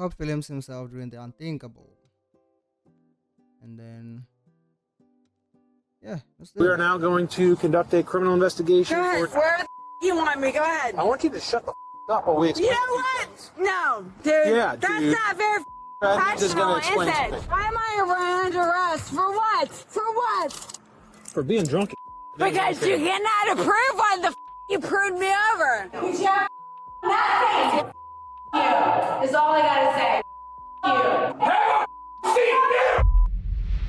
cop films himself doing the unthinkable. And then, yeah. We are now going to conduct a criminal investigation. Go ahead. Where the you want me? Go ahead. I want you to shut the up while we explain. You know what? No, dude. Yeah, that's dude. not very I'm just gonna professional, explain is it? something. Why am I under arrest? For what? For what? For being drunk. Because you cannot approve when the you proved me over. You shall not say you. Is all I gotta say. You.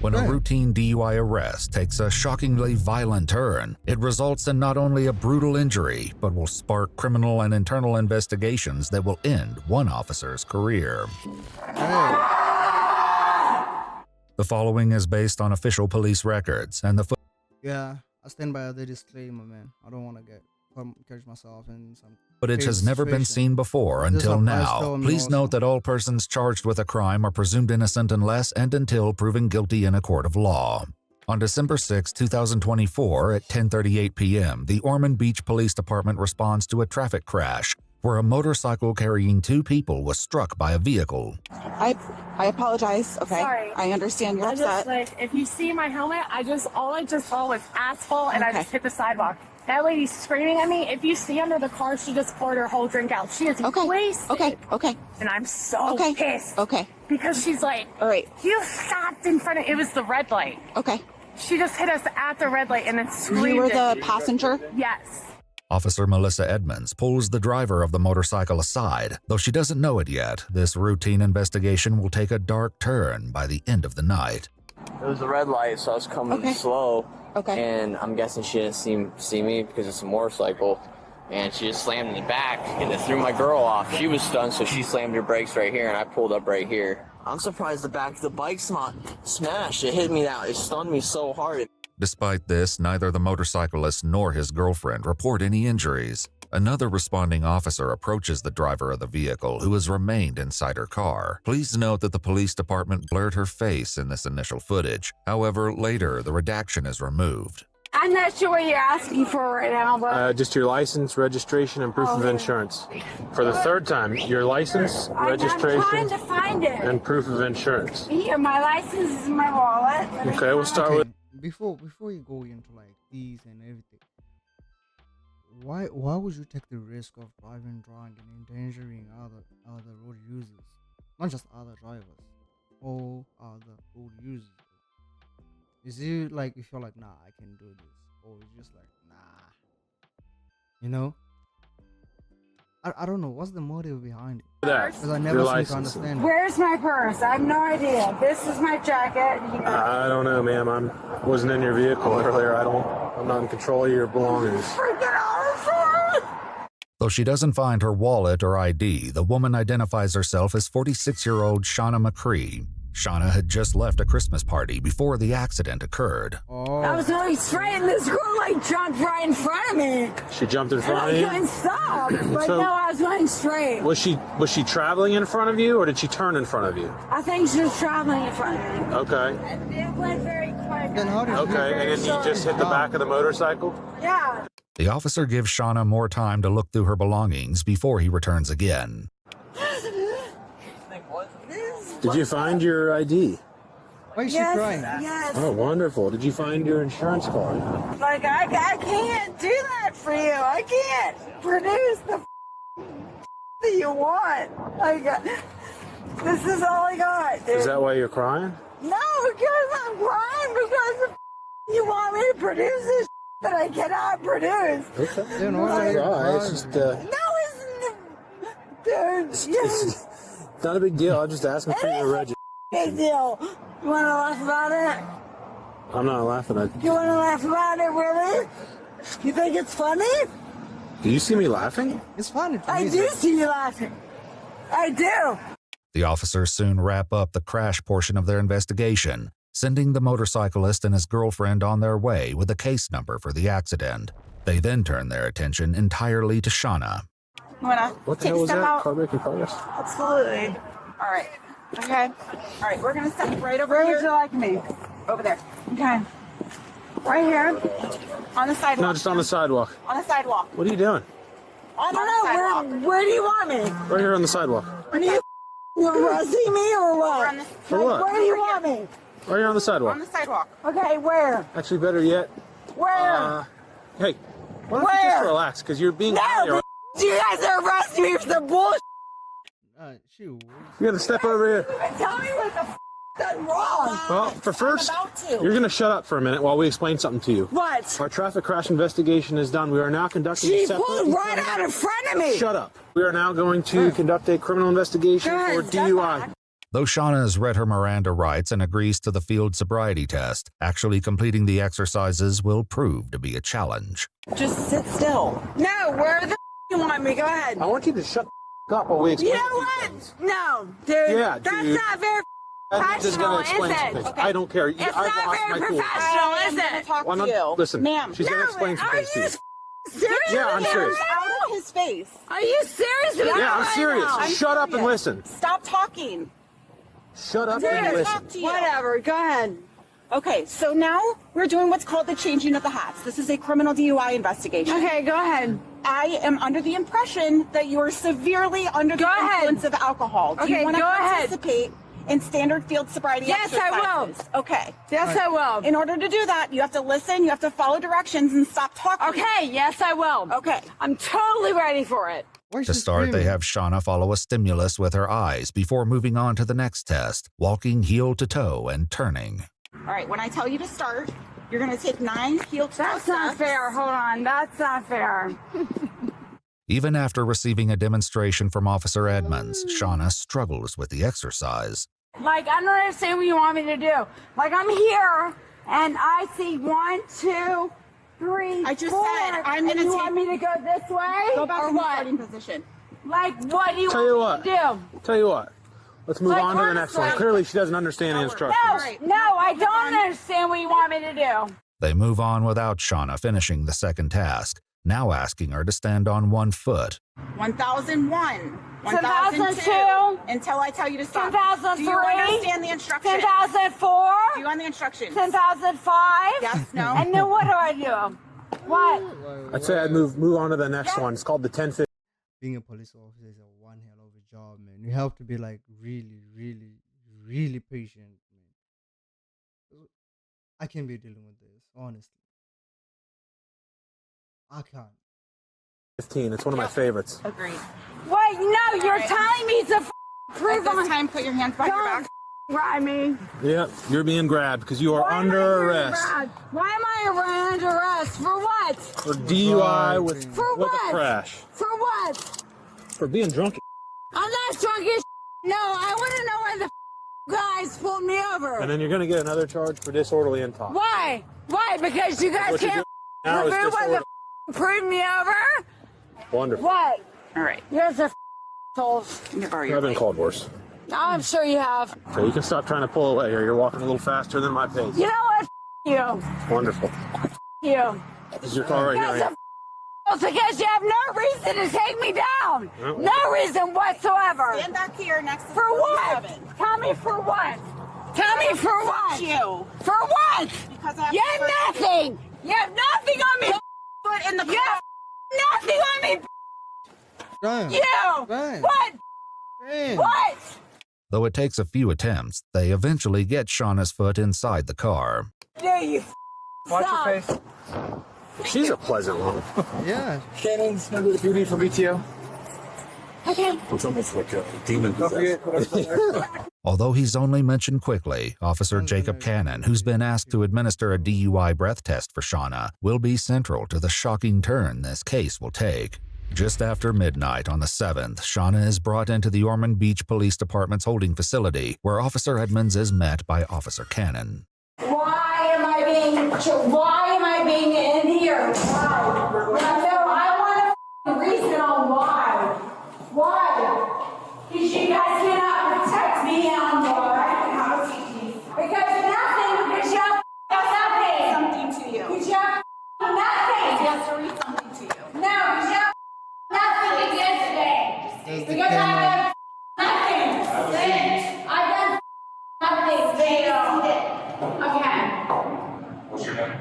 When a routine DUI arrest takes a shockingly violent turn, it results in not only a brutal injury, but will spark criminal and internal investigations that will end one officer's career. The following is based on official police records, and the Yeah, I stand by the disclaimer, man. I don't want to catch myself in some footage has crazy never been situation. seen before This until applies now. to me Please also. note that all persons charged with a crime are presumed innocent unless and until proven guilty in a court of law. On December 6, 2024, at 10:38 p.m., the Ormond Beach Police Department responds to a traffic crash where a motorcycle carrying two people was struck by a vehicle. I apologize. Okay. Sorry. I understand you're upset. If you see my helmet, all I just saw was asphalt and I just hit the sidewalk. That lady's screaming at me. If you see under the car, she just poured her whole drink out. She is wasted. Okay. And I'm so pissed. Okay. Because she's like, All right. you stopped in front of, it was the red light. Okay. She just hit us at the red light and then screamed. You were at the me. passenger? Yes. Officer Melissa Edmonds pulls the driver of the motorcycle aside. Though she doesn't know it yet, this routine investigation will take a dark turn by the end of the night. It was a red light, so I was coming slow. Okay. And I'm guessing she didn't see me because it's a motorcycle. And she just slammed in the back and it threw my girl off. She was stunned, so she slammed her brakes right here and I pulled up right here. I'm surprised the back of the bike's not smashed. It hit me out. It stunned me so hard. Despite this, neither the motorcyclist nor his girlfriend report any injuries. Another responding officer approaches the driver of the vehicle, who has remained inside her car. Please note that the police department blurred her face in this initial footage. However, later, the redaction is removed. I'm not sure what you're asking for right now, but Just your license, registration, and proof of insurance. For the third time, your license, I'm registration, trying to find it. and proof of insurance. Here, my license is in my wallet. Okay, we'll start with. Before you go into like these and everything, why would you take the risk of driving drunk and endangering other road users? Not just other drivers, all other road users. Is it like you feel like, nah, I can do this, or it's just like, nah, you know? I don't know what's the motive behind it, That. because I never Your seem to license. understand it. Where's my purse? I have no idea. This is my jacket. I don't know, ma'am. I wasn't in your vehicle earlier. I'm not in control of your belongings. Freaking awesome. Though she doesn't find her wallet or ID, the woman identifies herself as 46-year-old Shauna McCree. Shauna had just left a Christmas party before the accident occurred. I was going straight and this girl like jumped right in front of me. She jumped in And front of I you. couldn't stop. But So- no, I was going straight. Was she traveling in front of you, or did she turn in front of you? I think she was traveling in front of me. Okay. And it went very quick. Then how did you Okay, and then you just hit the back of the motorcycle? Yeah. The officer gives Shauna more time to look through her belongings before he returns again. Did you find your ID? Why is she Yes, crying? yes. Oh, wonderful. Did you find your insurance card? Like, I can't do that for you. I can't produce the that you want. Like, this is all I got, dude. Is that why you're crying? No, because I'm crying because you want me to produce this that I cannot produce. Okay. Then why are you Cry. It's crying? just, No, it's dude. Yes, it's not a big deal. I'm just asking for your registration. big deal. You want to laugh about it? I'm not laughing at You want to laugh about it, really? You think it's funny? Do you see me laughing? It's funny to I me. do see you laughing. I do. The officers soon wrap up the crash portion of their investigation, sending the motorcyclist and his girlfriend on their way with a case number for the accident. They then turn their attention entirely to Shauna. You wanna What the take hell a was step that? out? Car breaking progress? Absolutely. All right. Okay. All right. We're gonna step right over Where here. would you like me? Over there. Okay. Right here. On the sidewalk. No, just on the sidewalk. On the sidewalk. What are you doing? I On don't the know. sidewalk. Where do you want me? Right here on the sidewalk. What do you You arresting me or what? For what? Where do you want me? Right here on the sidewalk. On the sidewalk. Okay, where? Actually, better yet. Where? Hey, why don't you just Where? relax? Because you're being. No, you guys are arresting me for the bullshit. Shoot. You gotta step over here. Tell me what the done wrong. Well, for first, about to. you're gonna shut up for a minute while we explain something to you. What? Our traffic crash investigation is done. We are now conducting a She separate. pulled right out in front of me. Shut up. We are now going to conduct a criminal investigation Go ahead, for step DUI. back. Though Shauna has read her Miranda rights and agrees to the field sobriety test, actually completing the exercises will prove to be a challenge. Just sit still. No, where the you want me? Go ahead. I want you to shut up while we explain. You know what? No, dude. Yeah, that's dude. not very I'm just gonna explain is it? some things. Okay. I don't care. It's I've not lost very my cool. professional, is it? Talk Why to not? you. Listen, Ma'am. she's gonna explain some are things to you. you serious? Yeah, I'm serious. Out of his face. Are you serious? with me Yeah, I'm right serious. now? Shut up and listen. Stop talking. Shut up Dude, and listen. Talk to you. Whatever. Go ahead. Okay, so now we're doing what's called the changing of the hats. This is a criminal DUI investigation. Okay, go ahead. I am under the impression that you are severely under the Go ahead. influence of alcohol. Do Okay, you want to go ahead. participate in standard field sobriety Yes, I will. exercises? Okay. Yes, I will. In order to do that, you have to listen, you have to follow directions, and stop talking. Okay, yes, I will. Okay. I'm totally ready for it. Why is To she start, they screaming? have Shauna follow a stimulus with her eyes before moving on to the next test, walking heel to toe and turning. All right, when I tell you to start, you're going to take 9 heel-toe That's not steps. fair. Hold on. That's not fair. Even after receiving a demonstration from Officer Edmonds, Shauna struggles with the exercise. Like, I don't understand what you want me to do. Like, I'm here, and I see 1, 2, 3, I just 4, said I'm and gonna you take- want me to go this way? Go back or in the what? starting position. Like, what do you Tell you want me to do? Tell you what. Let's move Like, on to the next one. honestly. Clearly, she doesn't understand the instructions. No, right. no, I don't understand what you want me to do. They move on without Shauna finishing the second task, now asking her to stand on one foot. 1001, 1002, until I tell you to stop. 1003, Do you understand the instructions? 10,004, Do you understand the instructions? 10,005. Yes, no? And then what do I do? What? I'd say I'd move on to the next one. It's called the 1050. Being a police officer is a one hell of a job, man. You have to be like really, really, really patient, man. I can't be dealing with this, honestly. I can't. 15. It's one of my favorites. Agreed. Wait, no, you're telling me to prove At this on. time, put your hands behind your Don't back. grab me. Yep, you're being grabbed because you are Why am I under being arrest grabbed? Why am I under arrest? For what? for DUI with For with what? a crash. For what? For being drunk. I'm not drunk as No, I want to know why the guys pulled me over. And then you're going to get another charge for disorderly intox. Why? Why? Because you guys What you can't do now is prove why disorderly. the pulled me over? Wonderful. What? All right. You guys are assholes. I've been called worse. I'm sure you have. So you can stop trying to pull away here. You're walking a little faster than my pace. You know what? You. Wonderful. You. This is your car right Because here. of because you have no reason to take me down. Well- No reason whatsoever. Stand back here next to For what? 47. Tell me for what? Tell me for what? You. For what? Because I have You have nothing. You have nothing on me. foot in the You have nothing on me. Damn. You. Damn. What? Damn. What? Though it takes a few attempts, they eventually get Shauna's foot inside the car. Yeah, you. Watch Stop. your face. She's a pleasant one. Yeah. Shannon's member of the duty for BTO. Okay. It's almost like a demon Don't forget, put us there. Although he's only mentioned quickly, Officer Jacob Cannon, who's been asked to administer a DUI breath test for Shauna, will be central to the shocking turn this case will take. Just after midnight on the 7th, Shauna is brought into the Ormond Beach Police Department's holding facility, where Officer Edmonds is met by Officer Cannon. Why am I being in here? Why? No, I want a reason on why. Why? Because you guys cannot protect me on why. Because nothing, because you have nothing. something to you. Because you have nothing. He has to read something to you. No, because you have nothing against me. That's the Because I've done nothing. I've done nothing. Okay. What's your name?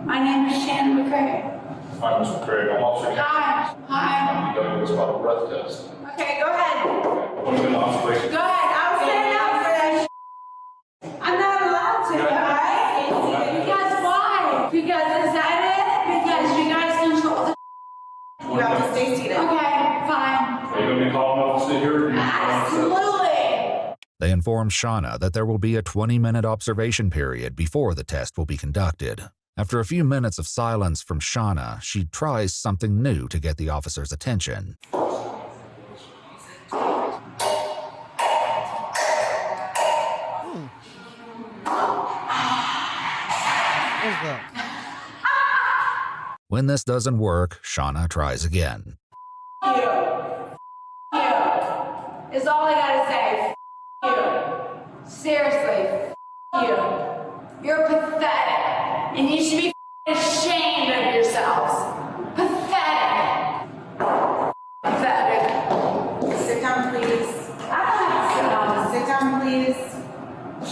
My name is Shannon McCrae. Hi, Mr. Craig. I'm Officer Cannon. Hi. You got this about a breath test. Okay, go ahead. Go ahead. I'm standing up for that. I'm not allowed to, alright? Because why? Because is that it? Because you guys control the. You have to stay seated. Okay, fine. Are you gonna be calling off to sit here? Absolutely. They inform Shauna that there will be a 20-minute observation period before the test will be conducted. After a few minutes of silence from Shauna, she tries something new to get the officer's attention. What's that? When this doesn't work, Shauna tries again. You. Is all I gotta say. You. Seriously. You. You're pathetic. And you should be ashamed of yourselves. Pathetic. Pathetic. Sit down, please. I don't have to sit down. Sit down, please.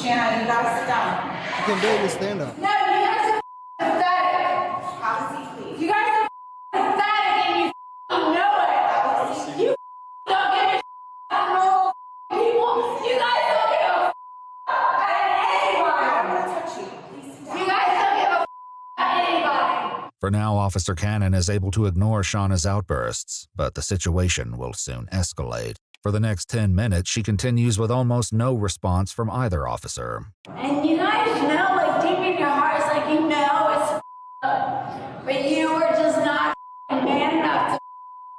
Shanna, you gotta sit down. You can barely stand up. No, you guys are pathetic. Have a seat, please. You guys are pathetic and you know it. You don't give a about normal people. You guys don't give a about anybody. I'm gonna touch you. Please sit down. You guys don't give a about anybody. For now, Officer Cannon is able to ignore Shauna's outbursts, but the situation will soon escalate. For the next 10 minutes, she continues with almost no response from either officer. And you guys know, like deep in your hearts, like you know it's up, but you were just not man enough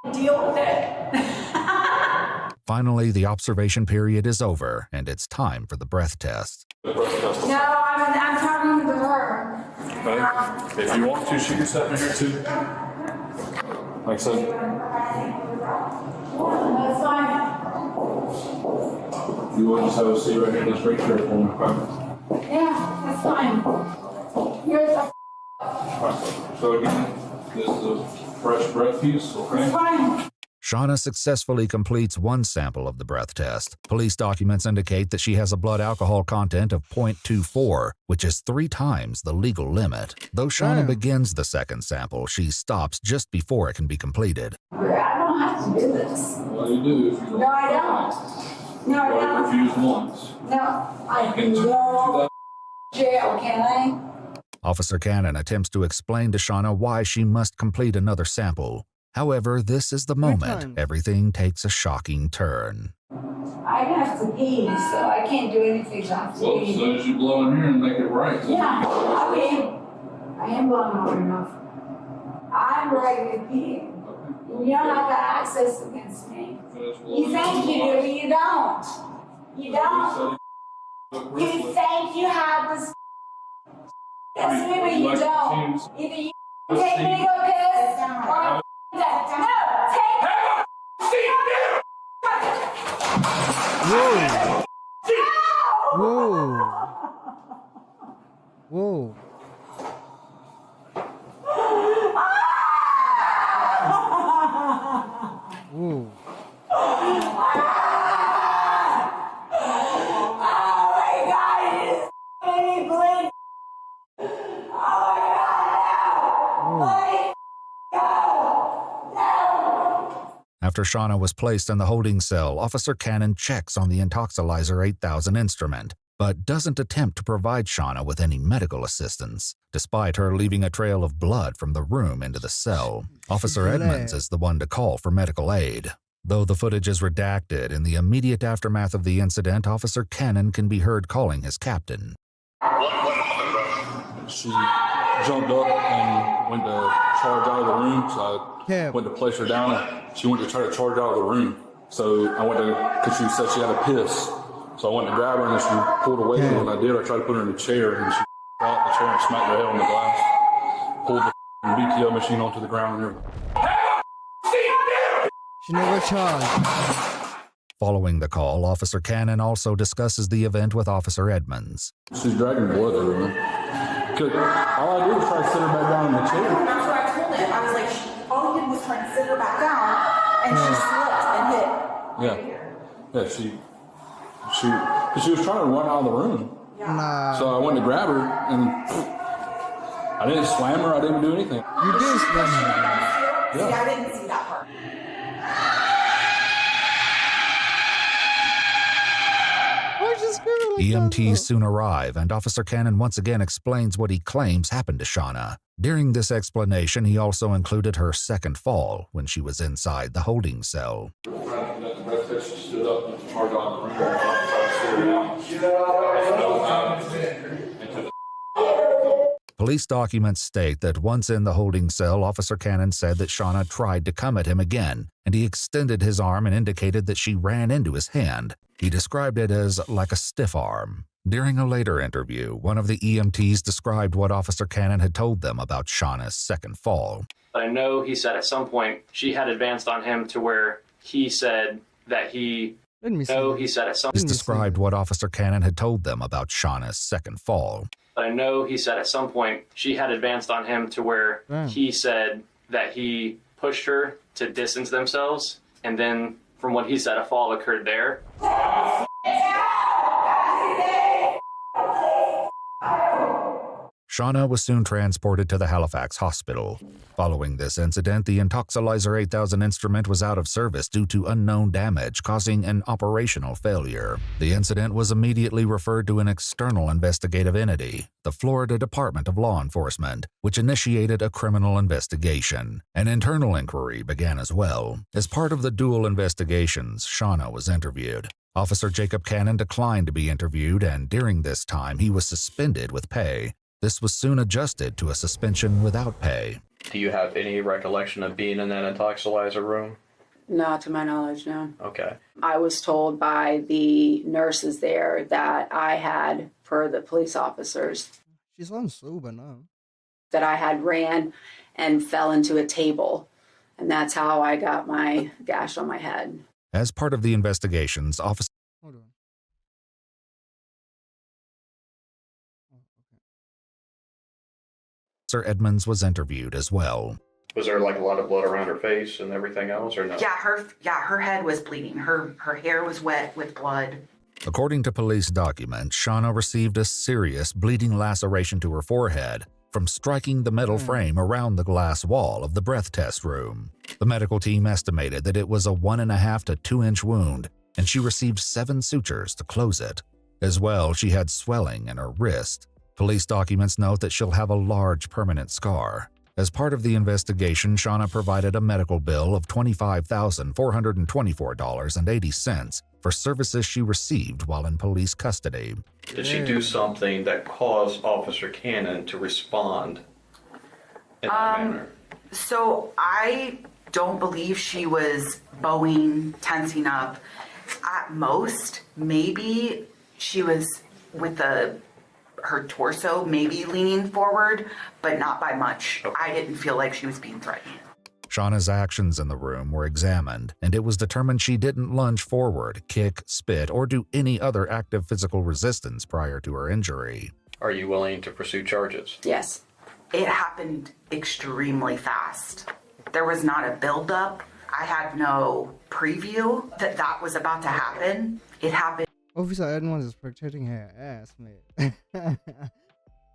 to deal with it. Finally, the observation period is over, and it's time for the breath test. No, I'm talking to her. Okay. If you want to, she can sit in here too. Like I said, That's fine. you want to just have a seat right here, just right there for me, okay? Yeah, that's fine. You're the Alright. So again, this is a fresh breath piece, okay? fine. Shauna successfully completes one sample of the breath test. Police documents indicate that she has a blood alcohol content of 0.24, which is 3 times the legal limit. Though Shauna Damn. begins the second sample, she stops just before it can be completed. I don't have to do this. Well, you do if you No, I don't. No, I Well, don't. refused once. No, I can go to jail, can I? Officer Cannon attempts to explain to Shauna why she must complete another sample. However, this is the moment times. everything takes a shocking turn. I have to pee, so I can't do anything till I have to Well, as pee. soon as you blow in here and make it right. Yeah, I am blowing hard enough. I'm ready to pee. You don't have that access against me. You think you do, but you don't. You don't. You think you have this against me, but you don't. Either you take me to go piss, or I'm dead. No, take me. Whoa. Whoa. Whoa. Whoa. After Shauna was placed in the holding cell, Officer Cannon checks on the Intoxilizer 8000 instrument, but doesn't attempt to provide Shauna with any medical assistance, despite her leaving a trail of blood from the room into the cell. Officer Edmonds is the one to call for medical aid. Though the footage is redacted, in the immediate aftermath of the incident, Officer Cannon can be heard calling his captain. She jumped up and went to charge out of the room, so I Cap. went to place her down, and she went to try to charge out of the room. So I went to, because she said she had a piss. So I went to grab her, and then she pulled away from me. When I did, I tried to put her in a chair, and she out the chair and smacked her head on the glass. Pulled the BTO machine onto the ground and everything. She never charged. Following the call, Officer Cannon also discusses the event with Officer Edmonds. She's dragging blood everywhere. Cause all I did was try to sit her back down in the chair. That's what I told him. I was like, all he did was try to sit her back down, and she slipped and hit. Yeah, she was trying to run out of the room. Nah. So I went to grab her, and I didn't slam her. I didn't do anything. You did slam her. See, I didn't see that part. she screaming like EMTs that, soon arrive, and Officer Cannon once again explains what he claims happened to Shauna. During this explanation, he also included her second fall when she was inside the holding cell. Police documents state that once in the holding cell, Officer Cannon said that Shauna tried to come at him again, and he extended his arm and indicated that she ran into his hand. He described it as like a stiff arm. During a later interview, one of the EMTs described what Officer Cannon had told them about Shauna's second fall. But I know he said at some point she had advanced on him to where he said that he... Let me see. No, he said at some He described what Officer Cannon had told them about Shauna's second fall. But I know he said at some point she had advanced on him to where he said that he pushed her to distance themselves, and then from what he said, a fall occurred there. Shauna was soon transported to the Halifax hospital. Following this incident, the Intoxilizer 8000 instrument was out of service due to unknown damage, causing an operational failure. The incident was immediately referred to an external investigative entity, the Florida Department of Law Enforcement, which initiated a criminal investigation. An internal inquiry began as well. As part of the dual investigations, Shauna was interviewed. Officer Jacob Cannon declined to be interviewed, and during this time, he was suspended with pay. This was soon adjusted to a suspension without pay. Do you have any recollection of being in that intoxilizer room? Not to my knowledge, no. Okay. I was told by the nurses there that I had, for the police officers, She sounds sober now. that I had ran and fell into a table. And that's how I got my gash on my head. As part of the investigations, Officer Hold on. Edmonds was interviewed as well. Was there like a lot of blood around her face and everything else, or no? Yeah, her head was bleeding. Her hair was wet with blood. According to police documents, Shauna received a serious bleeding laceration to her forehead from striking the metal frame around the glass wall of the breath test room. The medical team estimated that it was a 1.5 to 2 inch wound, and she received 7 sutures to close it. As well, she had swelling in her wrist. Police documents note that she'll have a large permanent scar. As part of the investigation, Shauna provided a medical bill of $25,424.80 for services she received while in police custody. Did she do something that caused Officer Cannon to respond in that manner? So I don't believe she was bowing, tensing up. At most, maybe she was with her torso maybe leaning forward, but not by much. Okay. I didn't feel like she was being threatened. Shauna's actions in the room were examined, and it was determined she didn't lunge forward, kick, spit, or do any other active physical resistance prior to her injury. Are you willing to pursue charges? Yes. It happened extremely fast. There was not a buildup. I had no preview that was about to happen. It happened. Officer Edmonds is protecting her ass, mate.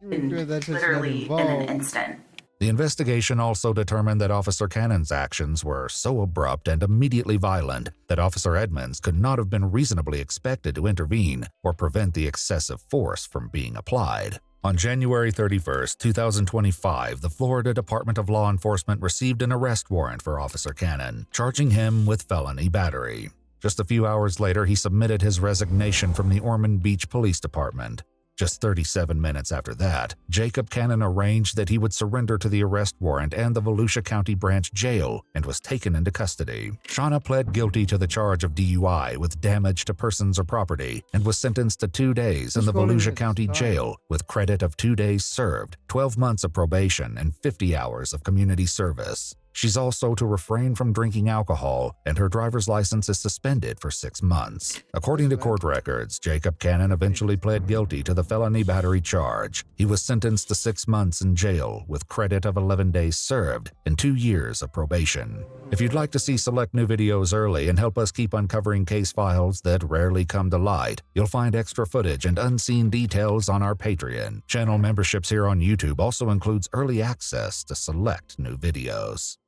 Literally in an instant. The investigation also determined that Officer Cannon's actions were so abrupt and immediately violent that Officer Edmonds could not have been reasonably expected to intervene or prevent the excessive force from being applied. On January 31, 2025, the Florida Department of Law Enforcement received an arrest warrant for Officer Cannon, charging him with felony battery. Just a few hours later, he submitted his resignation from the Ormond Beach Police Department. Just 37 minutes after that, Jacob Cannon arranged that he would surrender to the arrest warrant and the Volusia County Branch Jail and was taken into custody. Shauna pled guilty to the charge of DUI with damage to persons or property and was sentenced to 2 days in the Volusia County Jail with credit of 2 days served, 12 months of probation, and 50 hours of community service. She's also to refrain from drinking alcohol, and her driver's license is suspended for 6 months. According to court records, Jacob Cannon eventually pled guilty to the felony battery charge. He was sentenced to 6 months in jail with credit of 11 days served and 2 years of probation. If you'd like to see select new videos early and help us keep uncovering case files that rarely come to light, you'll find extra footage and unseen details on our Patreon. Channel memberships here on YouTube also includes early access to select new videos.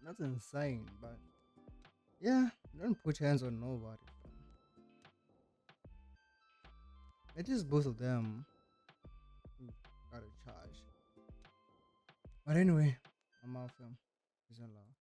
That's insane, but yeah, don't put hands on nobody. It is both of them who got a charge. But anyway, I'm off him. Peace and love.